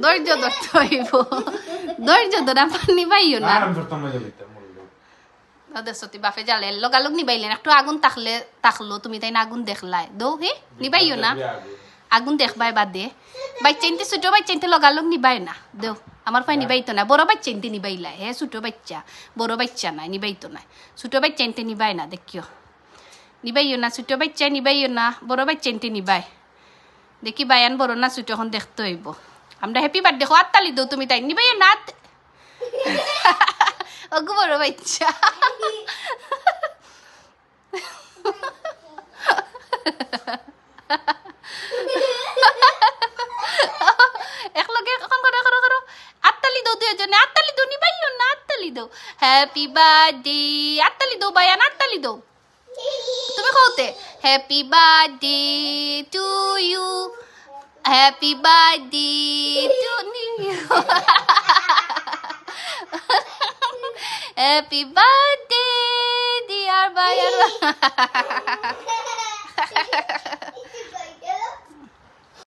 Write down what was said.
ধৈর্য ধরতে হইব ধৈর্য ধরা পানি পাইও না ওদের সত্যি বাপে জ্বালে লগালগ নিবাইলেন একটু আগুন তাকলো তুমি তাই না আগুন দেখলাই দৌ হে নিবাইও না আগুন দেখবাই বাদে বাচ্চা ইনতে ছোট বাচ্চা ইনতে লগালগ নিবাই না দেও আমার পাই নিবাইতো না বড় বাচ্চা ইনতে নিবাইলাই হে ছোট বাচ্চা বড় বাচ্চা নাই নিবাইতো না ছোট বাচ্চা ইনতে নিবাই না দেখিও নিবাইও না ছোট বাচ্চা নিবাইও না বড় বাচ্চা ইনতে নিবাই দেখি বায়ান বড় না ছোট এখন দেখতে হইব আমরা হ্যাপি বার্থডে হো আত্তালি দো তুমি তাই নিবাইও না ওগো বড় বাচ্চা একলগে এখন করো আত্তালি দো দুইজনে আত্তালি দো নিবাইও না আত্তালি দো হ্যাপি বার্থডে আত্তালি দো বায়ান আত্তালি দো তুমি কওতে happy birthday to you happy birthday to you happy birthday dear Bayern